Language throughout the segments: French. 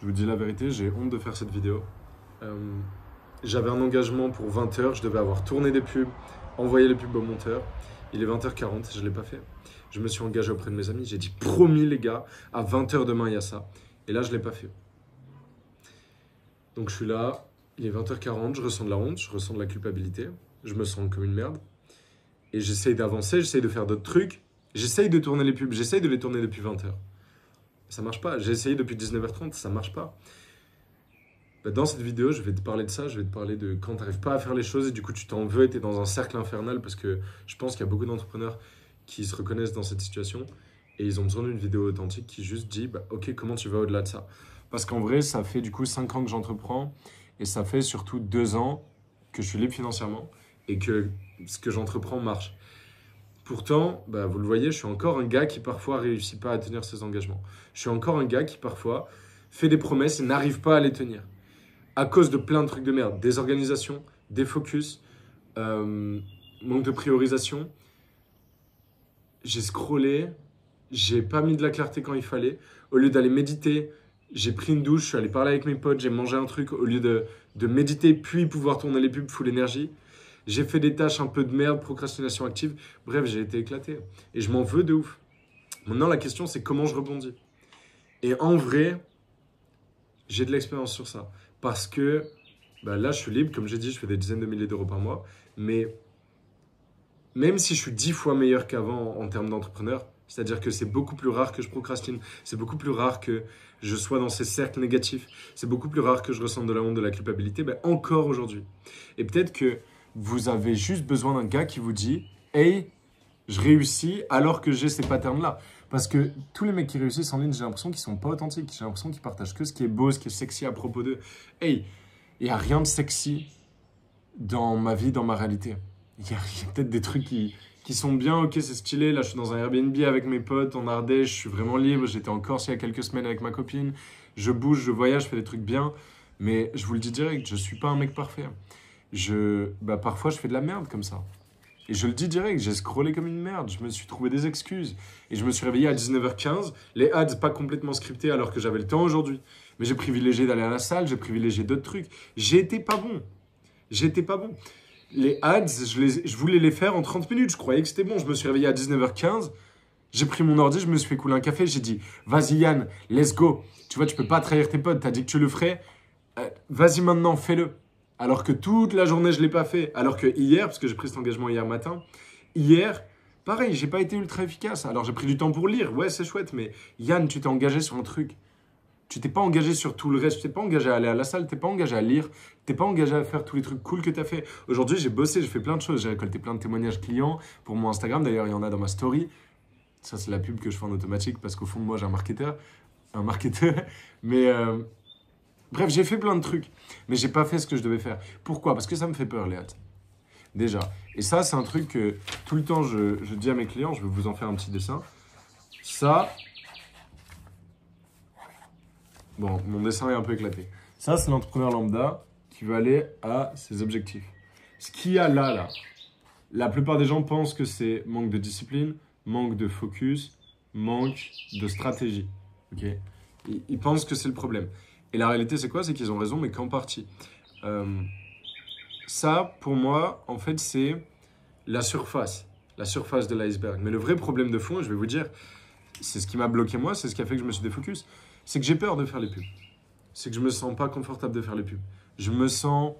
Je vous dis la vérité, j'ai honte de faire cette vidéo. Euh, J'avais un engagement pour 20 heures, je devais avoir tourné des pubs, envoyé les pubs au monteur. Il est 20h40, je ne l'ai pas fait. Je me suis engagé auprès de mes amis, j'ai dit promis les gars, à 20 h demain il y a ça. Et là je ne l'ai pas fait. Donc je suis là, il est 20h40, je ressens de la honte, je ressens de la culpabilité, je me sens comme une merde. Et j'essaye d'avancer, j'essaye de faire d'autres trucs, j'essaye de tourner les pubs, j'essaye de les tourner depuis 20 h. Ça marche pas, j'ai essayé depuis 19h30, ça marche pas. Dans cette vidéo, je vais te parler de ça, je vais te parler de quand tu n'arrives pas à faire les choses et du coup tu t'en veux et tu es dans un cercle infernal parce que je pense qu'il y a beaucoup d'entrepreneurs qui se reconnaissent dans cette situation et ils ont besoin d'une vidéo authentique qui juste dit ok, comment tu vas au-delà de ça. Parce qu'en vrai, ça fait du coup 5 ans que j'entreprends et ça fait surtout 2 ans que je suis libre financièrement et que ce que j'entreprends marche. Pourtant, vous le voyez, je suis encore un gars qui parfois réussit pas à tenir ses engagements. Je suis encore un gars qui parfois fait des promesses et n'arrive pas à les tenir à cause de plein de trucs de merde, désorganisation, défocus, manque de priorisation. J'ai scrollé, j'ai pas mis de la clarté quand il fallait. Au lieu d'aller méditer, j'ai pris une douche, je suis allé parler avec mes potes, j'ai mangé un truc. Au lieu de méditer puis pouvoir tourner les pubs full énergie, j'ai fait des tâches un peu de merde, procrastination active. Bref, j'ai été éclaté. Et je m'en veux de ouf. Maintenant, la question, c'est comment je rebondis. Et en vrai, j'ai de l'expérience sur ça. Parce que là, je suis libre. Comme j'ai dit, je fais des dizaines de milliers d'euros par mois. Mais même si je suis 10 fois meilleur qu'avant en termes d'entrepreneur, c'est-à-dire que c'est beaucoup plus rare que je procrastine, c'est beaucoup plus rare que je sois dans ces cercles négatifs, c'est beaucoup plus rare que je ressente de la honte, de la culpabilité, encore aujourd'hui. Et peut-être que vous avez juste besoin d'un gars qui vous dit « Hey, je réussis alors que j'ai ces patterns-là ». Parce que tous les mecs qui réussissent en ligne, j'ai l'impression qu'ils sont pas authentiques. J'ai l'impression qu'ils partagent que ce qui est beau, ce qui est sexy à propos d'eux. Hey, il n'y a rien de sexy dans ma vie, dans ma réalité. Il y a peut-être des trucs qui sont bien, ok, c'est stylé. Là, je suis dans un Airbnb avec mes potes en Ardèche, je suis vraiment libre. J'étais en Corse il y a quelques semaines avec ma copine. Je bouge, je voyage, je fais des trucs bien. Mais je vous le dis direct, je suis pas un mec parfait. Parfois, je fais de la merde comme ça. Et je le dis direct, j'ai scrollé comme une merde, je me suis trouvé des excuses. Et je me suis réveillé à 19h15, les ads pas complètement scriptés alors que j'avais le temps aujourd'hui. Mais j'ai privilégié d'aller à la salle, j'ai privilégié d'autres trucs. J'étais pas bon. J'étais pas bon. Les ads, je voulais les faire en 30 minutes, je croyais que c'était bon. Je me suis réveillé à 19h15, j'ai pris mon ordi, je me suis fait couler un café, j'ai dit « Vas-y Yann, let's go. Tu vois, tu peux pas trahir tes potes, t'as dit que tu le ferais. Vas-y maintenant, fais-le. » Alors que toute la journée, je ne l'ai pas fait. Alors que hier, parce que j'ai pris cet engagement hier matin, hier, pareil, j'ai pas été ultra efficace. Alors j'ai pris du temps pour lire, ouais, c'est chouette, mais Yann, tu t'es engagé sur un truc. Tu t'es pas engagé sur tout le reste, tu t'es pas engagé à aller à la salle, tu t'es pas engagé à lire, tu t'es pas engagé à faire tous les trucs cool que tu as fait. Aujourd'hui, j'ai bossé, j'ai fait plein de choses. J'ai récolté plein de témoignages clients pour mon Instagram. D'ailleurs, il y en a dans ma story. Ça, c'est la pub que je fais en automatique parce qu'au fond de moi, j'ai un marketeur. Mais bref, j'ai fait plein de trucs, mais j'ai pas fait ce que je devais faire. Pourquoi? Parce que ça me fait peur, les hâtes. Déjà. Et ça, c'est un truc que tout le temps, je dis à mes clients, je vais vous en faire un petit dessin. Ça, bon, mon dessin est un peu éclaté. Ça, c'est l'entrepreneur lambda qui veut aller à ses objectifs. Ce qu'il y a là, la plupart des gens pensent que c'est manque de discipline, manque de focus, manque de stratégie. Ok? Ils pensent que c'est le problème. Et la réalité, c'est quoi? C'est qu'ils ont raison, mais qu'en partie. Ça, pour moi, en fait, c'est la surface de l'iceberg. Mais le vrai problème de fond, je vais vous dire, c'est ce qui m'a bloqué moi, c'est ce qui a fait que je me suis défocus, c'est que j'ai peur de faire les pubs. C'est que je me sens pas confortable de faire les pubs. Je me sens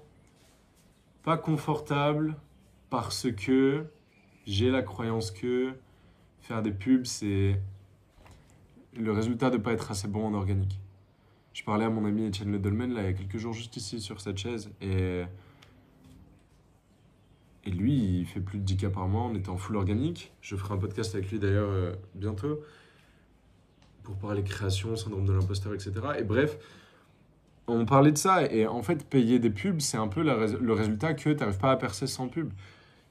pas confortable parce que j'ai la croyance que faire des pubs, c'est le résultat de ne pas être assez bon en organique. Je parlais à mon ami Etienne Le Dolmen là, il y a quelques jours juste ici sur cette chaise et lui il fait plus de 10K par mois en étant full organique. Je ferai un podcast avec lui d'ailleurs bientôt pour parler création, syndrome de l'imposteur, etc. Et bref, on parlait de ça et en fait payer des pubs c'est un peu le résultat que tu n'arrives pas à percer sans pub.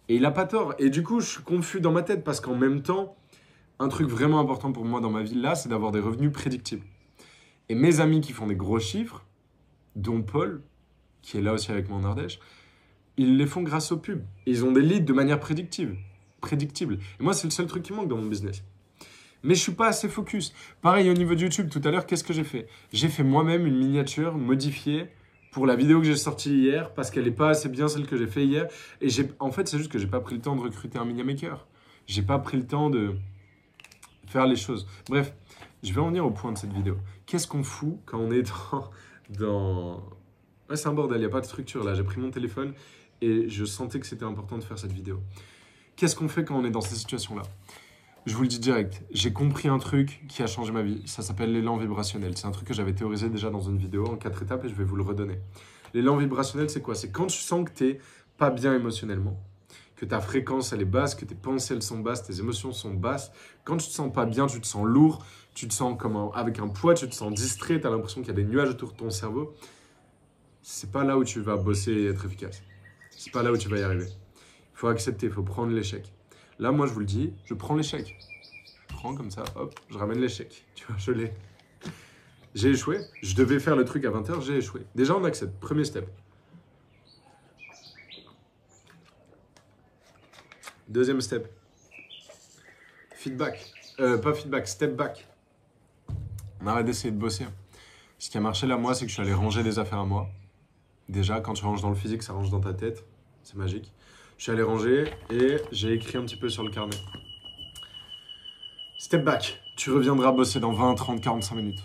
Et il a pas tort. Et du coup je suis confus dans ma tête parce qu'en même temps, un truc vraiment important pour moi dans ma vie là, c'est d'avoir des revenus prédictibles. Et mes amis qui font des gros chiffres, dont Paul, qui est là aussi avec moi en Ardèche, ils les font grâce aux pubs. Ils ont des leads de manière prédictible. Et moi, c'est le seul truc qui manque dans mon business. Mais je suis pas assez focus. Pareil au niveau de YouTube, tout à l'heure, qu'est-ce que j'ai fait? J'ai fait moi-même une miniature modifiée pour la vidéo que j'ai sortie hier parce qu'elle n'est pas assez bien celle que j'ai fait hier. Et en fait, c'est juste que j'ai pas pris le temps de recruter un media maker. J'ai pas pris le temps de faire les choses. Bref, je vais en venir au point de cette vidéo. Qu'est-ce qu'on fout quand on est dans... Ouais, c'est un bordel, il n'y a pas de structure là. J'ai pris mon téléphone et je sentais que c'était important de faire cette vidéo. Qu'est-ce qu'on fait quand on est dans ces situations-là? Je vous le dis direct, j'ai compris un truc qui a changé ma vie. Ça s'appelle l'élan vibrationnel. C'est un truc que j'avais théorisé déjà dans une vidéo en 4 étapes et je vais vous le redonner. L'élan vibrationnel, c'est quoi? C'est quand tu sens que tu n'es pas bien émotionnellement, que ta fréquence elle est basse, que tes pensées elles sont basses, tes émotions sont basses. Quand tu te sens pas bien, tu te sens lourd, tu te sens comme avec un poids, tu te sens distrait, tu as l'impression qu'il y a des nuages autour de ton cerveau. C'est pas là où tu vas bosser et être efficace. C'est pas là où tu vas y arriver. Il faut accepter, il faut prendre l'échec. Là, moi, je vous le dis, je prends l'échec. Je prends comme ça, hop, je ramène l'échec. Tu vois, je l'ai. J'ai échoué. Je devais faire le truc à 20h, j'ai échoué. Déjà, on accepte. Premier step. Deuxième step. Feedback. Pas feedback, step back. On arrête d'essayer de bosser. Ce qui a marché là, moi, c'est que je suis allé ranger des affaires à moi. Déjà, quand tu ranges dans le physique, ça range dans ta tête. C'est magique. Je suis allé ranger et j'ai écrit un petit peu sur le carnet. Step back. Tu reviendras bosser dans 20, 30, 45 minutes.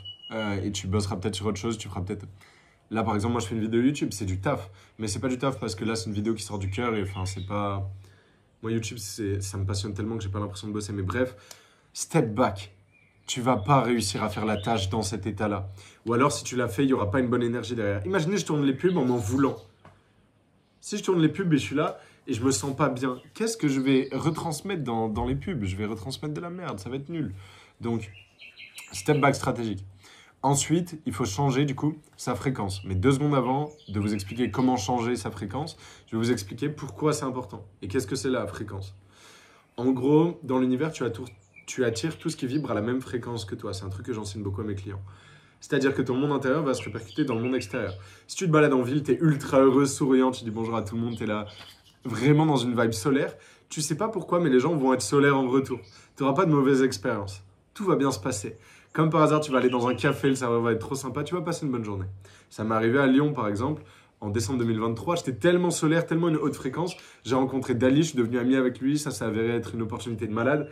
Et tu bosseras peut-être sur autre chose. Tu feras peut-être... Là, par exemple, moi, je fais une vidéo YouTube. C'est du taf. Mais c'est pas du taf parce que là, c'est une vidéo qui sort du cœur. Et enfin, c'est pas... Moi, YouTube, ça me passionne tellement que j'ai pas l'impression de bosser. Mais bref, step back. Tu vas pas réussir à faire la tâche dans cet état-là. Ou alors, si tu l'as fait, il n'y aura pas une bonne énergie derrière. Imaginez, je tourne les pubs en m'en voulant. Si je tourne les pubs et je suis là et je me sens pas bien, qu'est-ce que je vais retransmettre dans les pubs? Je vais retransmettre de la merde, ça va être nul. Donc, step back stratégique. Ensuite, il faut changer du coup sa fréquence. Mais 2 secondes avant de vous expliquer comment changer sa fréquence, je vais vous expliquer pourquoi c'est important. Et qu'est-ce que c'est la fréquence? En gros, dans l'univers, tu attires tout ce qui vibre à la même fréquence que toi. C'est un truc que j'enseigne beaucoup à mes clients. C'est-à-dire que ton monde intérieur va se répercuter dans le monde extérieur. Si tu te balades en ville, tu es ultra heureux, souriant, tu dis bonjour à tout le monde, tu es là vraiment dans une vibe solaire. Tu sais pas pourquoi, mais les gens vont être solaires en retour. Tu n'auras pas de mauvaise expérience. Tout va bien se passer. Comme par hasard, tu vas aller dans un café, le serveur va être trop sympa, tu vas passer une bonne journée. Ça m'est arrivé à Lyon, par exemple, en décembre 2023. J'étais tellement solaire, tellement une haute fréquence. J'ai rencontré Dali, je suis devenu ami avec lui. Ça s'est avéré être une opportunité de malade.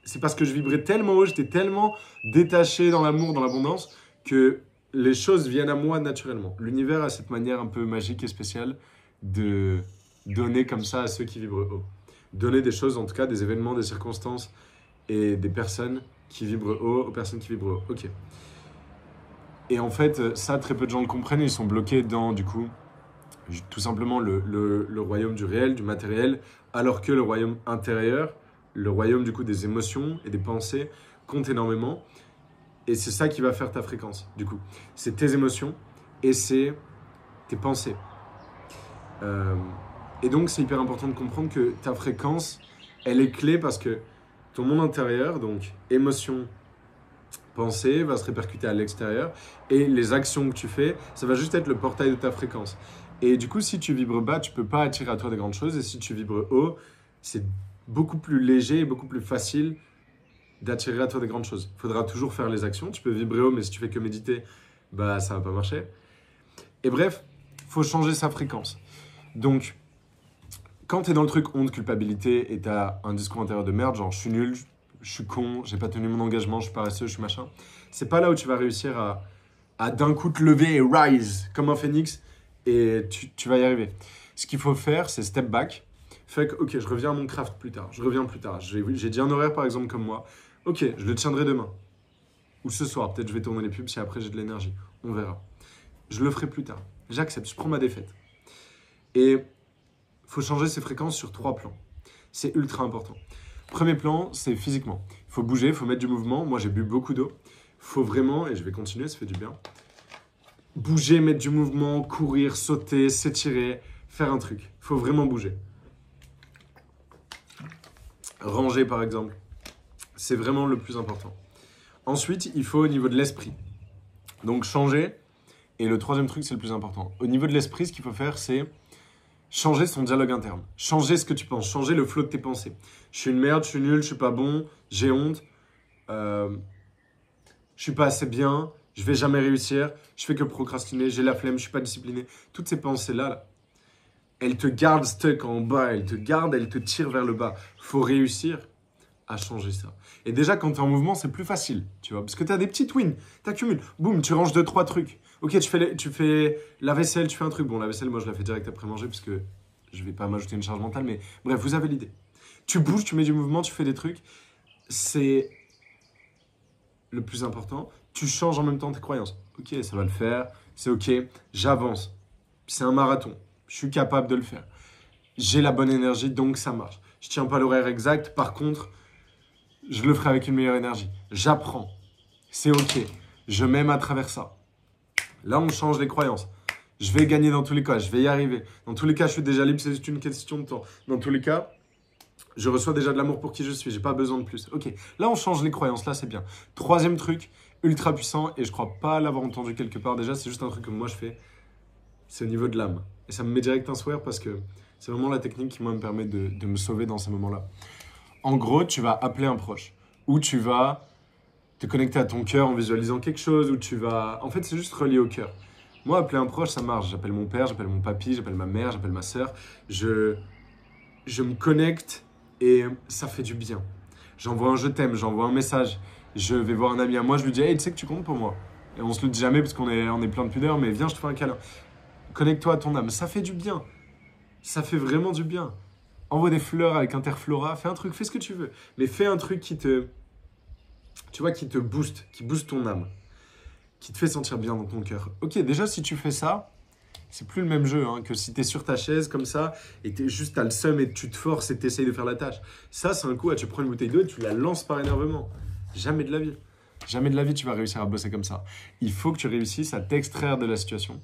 C'est parce que je vibrais tellement haut, j'étais tellement détaché dans l'amour, dans l'abondance, que les choses viennent à moi naturellement. L'univers a cette manière un peu magique et spéciale de donner comme ça à ceux qui vibrent haut. Donner des choses, en tout cas des événements, des circonstances et des personnes qui vibrent haut aux personnes qui vibrent haut. Ok. Et en fait, ça, très peu de gens le comprennent. Ils sont bloqués dans, du coup, tout simplement le royaume du réel, du matériel, alors que le royaume intérieur, le royaume du coup des émotions et des pensées compte énormément. Et c'est ça qui va faire ta fréquence, du coup. C'est tes émotions et c'est tes pensées. Et donc, c'est hyper important de comprendre que ta fréquence, elle est clé parce que ton monde intérieur, donc émotion, pensée, va se répercuter à l'extérieur. Et les actions que tu fais, ça va juste être le portail de ta fréquence. Et du coup, si tu vibres bas, tu ne peux pas attirer à toi des grandes choses. Et si tu vibres haut, c'est beaucoup plus léger et beaucoup plus facile d'attirer à toi des grandes choses. Il faudra toujours faire les actions. Tu peux vibrer haut, mais si tu fais que méditer, bah ça va pas marcher. Et bref, il faut changer sa fréquence. Donc, quand tu es dans le truc honte, culpabilité, et tu as un discours intérieur de merde, genre je suis nul, je suis con, j'ai pas tenu mon engagement, je suis paresseux, je suis machin, c'est pas là où tu vas réussir à d'un coup te lever et rise comme un phénix, et tu vas y arriver. Ce qu'il faut faire, c'est step back. Fait que, ok, je reviens à mon craft plus tard, je reviens plus tard. J'ai dit un horaire, par exemple, comme moi. Ok, je le tiendrai demain. Ou ce soir, peut-être je vais tourner les pubs si après j'ai de l'énergie. On verra. Je le ferai plus tard. J'accepte, je prends ma défaite. Et il faut changer ses fréquences sur 3 plans. C'est ultra important. Premier plan, c'est physiquement. Il faut bouger, il faut mettre du mouvement. Moi, j'ai bu beaucoup d'eau. Il faut vraiment, et je vais continuer, ça fait du bien, bouger, mettre du mouvement, courir, sauter, s'étirer, faire un truc. Il faut vraiment bouger. Ranger, par exemple. C'est vraiment le plus important. Ensuite, il faut au niveau de l'esprit. Donc, changer. Et le troisième truc, c'est le plus important. Au niveau de l'esprit, ce qu'il faut faire, c'est changer son dialogue interne. Changer ce que tu penses. Changer le flot de tes pensées. Je suis une merde, je suis nul, je suis pas bon, j'ai honte. je suis pas assez bien, je vais jamais réussir, je fais que procrastiner, j'ai la flemme, je suis pas discipliné. Toutes ces pensées-là, là, elles te gardent stuck en bas, elles te tirent vers le bas. Faut réussir à changer ça. Et déjà, quand tu es en mouvement, c'est plus facile, tu vois, parce que tu as des petites wins, tu accumules. Boum, tu ranges 2-3 trucs. Ok, tu fais la vaisselle, tu fais un truc. Bon, la vaisselle, moi, je la fais direct après manger, parce que je vais pas m'ajouter une charge mentale, mais bref, vous avez l'idée. Tu bouges, tu mets du mouvement, tu fais des trucs. C'est le plus important. Tu changes en même temps tes croyances. Ok, ça va le faire, c'est ok, j'avance. C'est un marathon, je suis capable de le faire. J'ai la bonne énergie, donc ça marche. Je tiens pas l'horaire exact, par contre, je le ferai avec une meilleure énergie. J'apprends. C'est ok. Je m'aime à travers ça. Là, on change les croyances. Je vais gagner dans tous les cas. Je vais y arriver. Dans tous les cas, je suis déjà libre. C'est juste une question de temps. Dans tous les cas, je reçois déjà de l'amour pour qui je suis. J'ai pas besoin de plus. Ok. Là, on change les croyances. Là, c'est bien. Troisième truc, ultra puissant. Et je crois pas l'avoir entendu quelque part déjà. C'est juste un truc que moi, je fais. C'est au niveau de l'âme. Et ça me met direct un sourire parce que c'est vraiment la technique qui, moi, me permet de me sauver dans ces moments-là. En gros, tu vas appeler un proche ou tu vas te connecter à ton cœur en visualisant quelque chose ou tu vas... En fait, c'est juste relié au cœur. Moi, appeler un proche, ça marche. J'appelle mon père, j'appelle mon papy, j'appelle ma mère, j'appelle ma sœur. Je me connecte et ça fait du bien. J'envoie un je t'aime, j'envoie un message. Je vais voir un ami à moi, je lui dis « Hey, tu sais que tu comptes pour moi ?» Et on se le dit jamais parce qu'on est plein de pudeur, mais viens, je te fais un câlin. Connecte-toi à ton âme. Ça fait du bien. Ça fait vraiment du bien. Envoie des fleurs avec Interflora, fais un truc, fais ce que tu veux. Mais fais un truc qui te booste, qui booste ton âme, qui te fait sentir bien dans ton cœur. Ok, déjà, si tu fais ça, c'est plus le même jeu que si tu es sur ta chaise comme ça et t'as le seum et tu te forces et tu essayes de faire la tâche. Ça, c'est un coup, tu prends une bouteille d'eau et tu la lances par énervement. Jamais de la vie. Jamais de la vie, tu vas réussir à bosser comme ça. Il faut que tu réussisses à t'extraire de la situation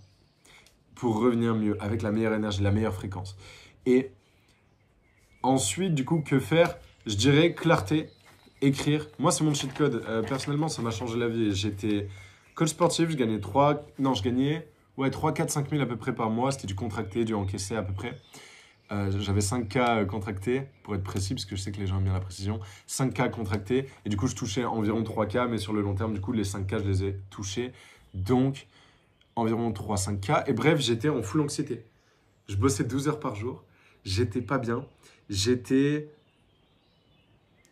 pour revenir mieux, avec la meilleure énergie, la meilleure fréquence. Et ensuite, du coup, que faire? Je dirais clarté, écrire. Moi, c'est mon cheat code. Personnellement, ça m'a changé la vie. J'étais coach sportif, je gagnais 3, 4, 5 000 à peu près par mois. C'était du contracté, du encaissé à peu près. J'avais 5K contractés, pour être précis, parce que je sais que les gens aiment bien la précision. 5K contractés, et du coup, je touchais environ 3K, mais sur le long terme, du coup, les 5K, je les ai touchés. Donc, environ 3-5K. Et bref, j'étais en full anxiété. Je bossais 12 heures par jour. J'étais pas bien. J'étais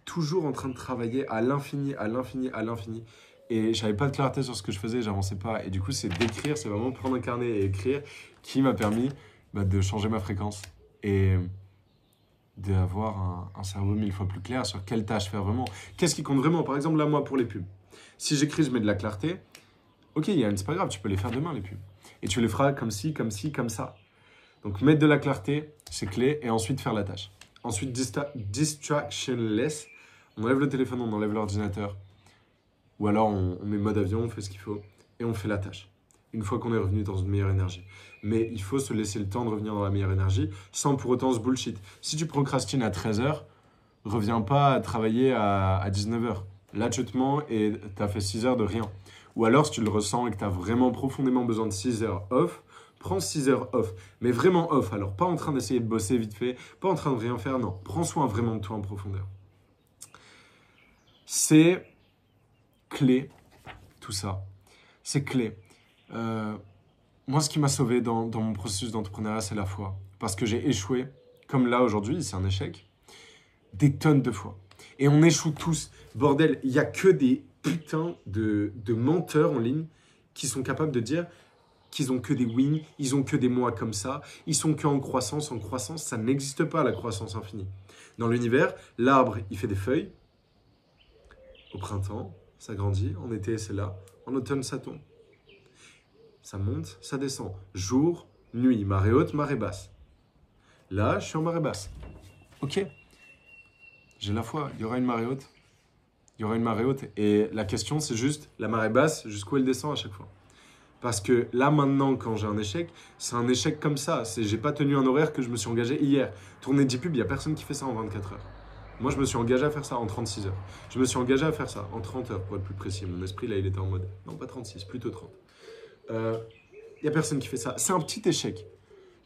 toujours en train de travailler à l'infini, à l'infini, à l'infini. Et j'avais pas de clarté sur ce que je faisais, j'avançais pas. Et du coup, c'est d'écrire, c'est vraiment prendre un carnet et écrire qui m'a permis de changer ma fréquence et d'avoir un cerveau 1000 fois plus clair sur quelle tâche faire vraiment. Qu'est-ce qui compte vraiment? Par exemple, là, moi, pour les pubs. Si j'écris, je mets de la clarté. Ok, Yann, c'est pas grave, tu peux les faire demain, les pubs. Et tu les feras comme ci, comme ci, comme ça. Donc, mettre de la clarté, c'est clé. Et ensuite, faire la tâche. Ensuite, distractionless. On enlève le téléphone, on enlève l'ordinateur. Ou alors, on met mode avion, on fait ce qu'il faut. Et on fait la tâche. Une fois qu'on est revenu dans une meilleure énergie. Mais il faut se laisser le temps de revenir dans la meilleure énergie sans pour autant se bullshit. Si tu procrastines à 13h, reviens pas à travailler à 19h. Là, tu te mens et tu as fait 6 heures de rien. Ou alors, si tu le ressens et que tu as vraiment profondément besoin de 6 heures off, prends 6 heures off. Mais vraiment off. Alors, pas en train d'essayer de bosser vite fait, pas en train de rien faire. Non, prends soin vraiment de toi en profondeur. C'est clé, tout ça. C'est clé. Moi, ce qui m'a sauvé dans mon processus d'entrepreneuriat, c'est la foi. Parce que j'ai échoué, comme là aujourd'hui, c'est un échec, des tonnes de fois. Et on échoue tous. Bordel, il n'y a que des putains de menteurs en ligne qui sont capables de dire qu'ils ont que des wins, ils ont que des mois comme ça, ils sont que en croissance, ça n'existe pas la croissance infinie. Dans l'univers, l'arbre, il fait des feuilles. Au printemps, ça grandit, en été, c'est là, en automne, ça tombe. Ça monte, ça descend. Jour, nuit, marée haute, marée basse. Là, je suis en marée basse. Ok. J'ai la foi, il y aura une marée haute. Il y aura une marée haute. Et la question, c'est juste la marée basse, jusqu'où elle descend à chaque fois. Parce que là, maintenant, quand j'ai un échec, c'est un échec comme ça. J'ai pas tenu un horaire que je me suis engagé hier. Tourner 10 pubs, il n'y a personne qui fait ça en 24 heures. Moi, je me suis engagé à faire ça en 36 heures. Je me suis engagé à faire ça en 30 heures, pour être plus précis. Mon esprit, là, il était en mode... Non, pas 36, plutôt 30. Il n'y a personne qui fait ça. C'est un petit échec.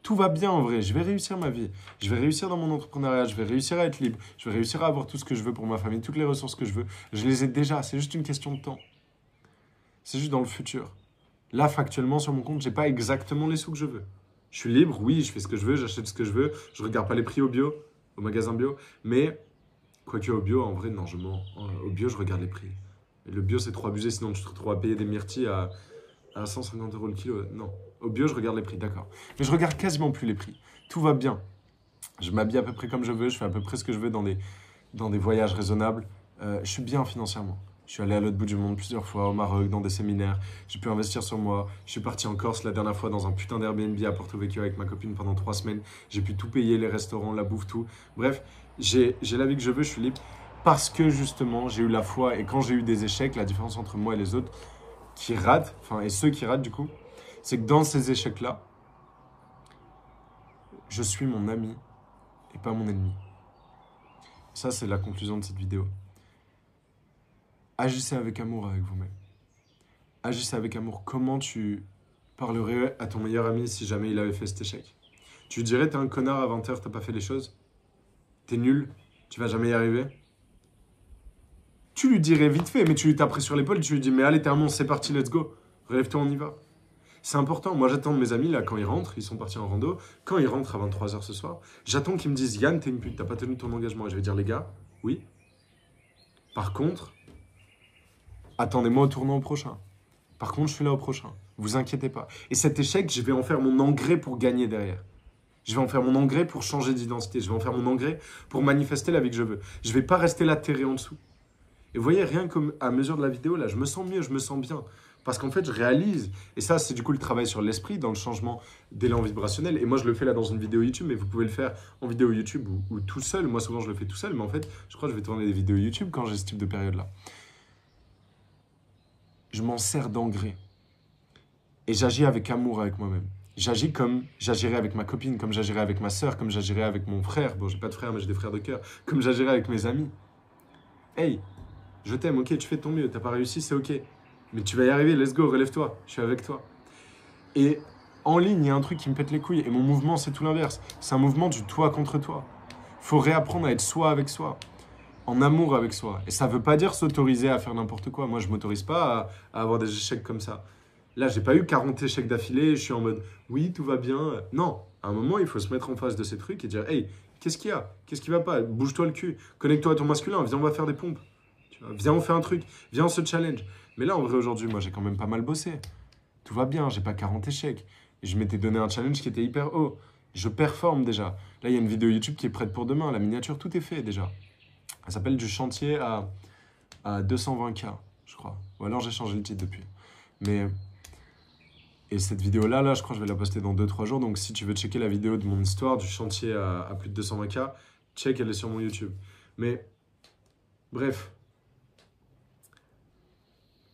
Tout va bien en vrai, je vais réussir ma vie. Je vais réussir dans mon entrepreneuriat, je vais réussir à être libre. Je vais réussir à avoir tout ce que je veux pour ma famille, toutes les ressources que je veux. Je les ai déjà, c'est juste une question de temps. C'est juste dans le futur. Là, factuellement, sur mon compte, j'ai pas exactement les sous que je veux. Je suis libre, oui, je fais ce que je veux, j'achète ce que je veux. Je regarde pas les prix au bio, au magasin bio. Mais, quoique au bio, en vrai, non, je mens. Au bio, je regarde les prix. Et le bio, c'est trop abusé, sinon tu te retrouves à payer des myrtilles à 150 € le kilo. Non. Au bio, je regarde les prix, d'accord. Mais je regarde quasiment plus les prix. Tout va bien. Je m'habille à peu près comme je veux, je fais à peu près ce que je veux dans des voyages raisonnables. Je suis bien financièrement. Je suis allé à l'autre bout du monde plusieurs fois, au Maroc, dans des séminaires. J'ai pu investir sur moi. Je suis parti en Corse la dernière fois dans un putain d'Airbnb à Porto Vecchio avec ma copine pendant 3 semaines. J'ai pu tout payer, les restaurants, la bouffe, tout. Bref, j'ai la vie que je veux, je suis libre. Parce que justement, j'ai eu la foi. Et quand j'ai eu des échecs, la différence entre moi et les autres qui ratent, enfin, et ceux qui ratent du coup, c'est que dans ces échecs-là, je suis mon ami et pas mon ennemi. Ça, c'est la conclusion de cette vidéo. Agissez avec amour avec vous-même. Agissez avec amour. Comment tu parlerais à ton meilleur ami si jamais il avait fait cet échec? Tu lui dirais, t'es un connard à 20h, t'as pas fait les choses? T'es nul? Tu vas jamais y arriver? Tu lui dirais vite fait, mais tu lui taperais sur l'épaule, tu lui dis, mais allez, t'es un monstre, c'est parti, let's go. Relève-toi, on y va. C'est important. Moi, j'attends de mes amis, là, quand ils rentrent, ils sont partis en rando, quand ils rentrent à 23h ce soir, j'attends qu'ils me disent, Yann, t'es une pute, t'as pas tenu ton engagement. Et je vais dire, les gars, oui. Par contre, attendez-moi au tournant prochain. Par contre, je suis là au prochain. Vous inquiétez pas. Et cet échec, je vais en faire mon engrais pour gagner derrière. Je vais en faire mon engrais pour changer d'identité. Je vais en faire mon engrais pour manifester la vie que je veux. Je vais pas rester là terré en dessous. Et vous voyez, rien qu'à mesure de la vidéo, là, je me sens mieux, je me sens bien. Parce qu'en fait, je réalise. Et ça, c'est du coup le travail sur l'esprit, dans le changement d'élan vibrationnel. Et moi, je le fais là dans une vidéo YouTube, mais vous pouvez le faire en vidéo YouTube ou tout seul. Moi, souvent, je le fais tout seul. Mais en fait, je crois que je vais tourner des vidéos YouTube quand j'ai ce type de période-là. Je m'en sers d'engrais. Et j'agis avec amour avec moi-même. J'agis comme j'agirais avec ma copine, comme j'agirais avec ma sœur, comme j'agirais avec mon frère. Bon, j'ai pas de frère, mais j'ai des frères de cœur. Comme j'agirais avec mes amis. Hey, je t'aime, ok, tu fais de ton mieux. T'as pas réussi, c'est ok. Mais tu vas y arriver, let's go, relève-toi. Je suis avec toi. Et en ligne, il y a un truc qui me pète les couilles. Et mon mouvement, c'est tout l'inverse. C'est un mouvement du toi contre toi. Faut réapprendre à être soi avec soi. En amour avec soi. Et ça veut pas dire s'autoriser à faire n'importe quoi. Moi, je m'autorise pas à avoir des échecs comme ça. Là, j'ai pas eu 40 échecs d'affilée, je suis en mode oui, tout va bien. Non, à un moment, il faut se mettre en face de ces trucs et dire hey, qu'est-ce qu'il y a? Qu'est-ce qui va pas? Bouge-toi le cul, connecte-toi à ton masculin, viens, on va faire des pompes. Tu vois, viens, on fait un truc, viens, on se challenge. Mais là, en vrai, aujourd'hui, moi, j'ai quand même pas mal bossé. Tout va bien, j'ai pas 40 échecs. Et je m'étais donné un challenge qui était hyper haut. Je performe déjà. Là, il y a une vidéo YouTube qui est prête pour demain. La miniature, tout est fait déjà. Elle s'appelle Du chantier à 220K, je crois. Ou alors j'ai changé le titre depuis. Mais... Et cette vidéo-là, je crois que je vais la poster dans 2-3 jours. Donc si tu veux checker la vidéo de mon histoire du chantier à plus de 220K, check, elle est sur mon YouTube. Mais bref,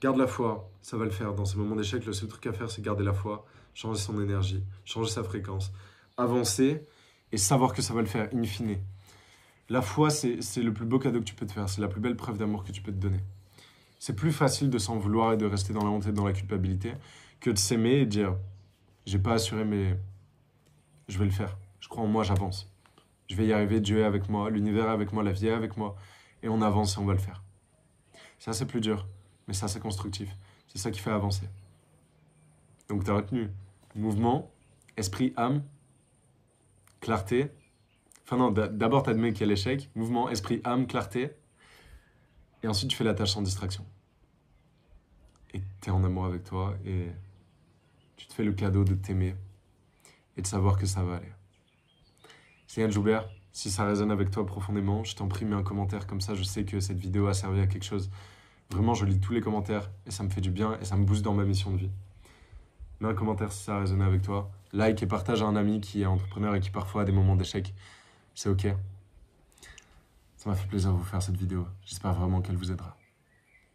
garde la foi, ça va le faire. Dans ces moments d'échec, le seul truc à faire, c'est garder la foi, changer son énergie, changer sa fréquence, avancer et savoir que ça va le faire, in fine. La foi, c'est le plus beau cadeau que tu peux te faire. C'est la plus belle preuve d'amour que tu peux te donner. C'est plus facile de s'en vouloir et de rester dans la honte et dans la culpabilité que de s'aimer et de dire « j'ai pas assuré, mais je vais le faire. Je crois en moi, j'avance. Je vais y arriver, Dieu est avec moi, l'univers est avec moi, la vie est avec moi. Et on avance et on va le faire. » Ça, c'est plus dur, mais ça, c'est constructif. C'est ça qui fait avancer. Donc, tu as retenu mouvement, esprit, âme, clarté. Enfin non, d'abord, tu admets qu'il y a l'échec. Mouvement, esprit, âme, clarté. Et ensuite, tu fais la tâche sans distraction. Et tu es en amour avec toi et tu te fais le cadeau de t'aimer et de savoir que ça va aller. C'est Yann Joubert. Si ça résonne avec toi profondément, je t'en prie, mets un commentaire. Comme ça, je sais que cette vidéo a servi à quelque chose. Vraiment, je lis tous les commentaires et ça me fait du bien et ça me booste dans ma mission de vie. Mets un commentaire si ça a résonné avec toi. Like et partage à un ami qui est entrepreneur et qui parfois a des moments d'échec. C'est ok. Ça m'a fait plaisir de vous faire cette vidéo. J'espère vraiment qu'elle vous aidera.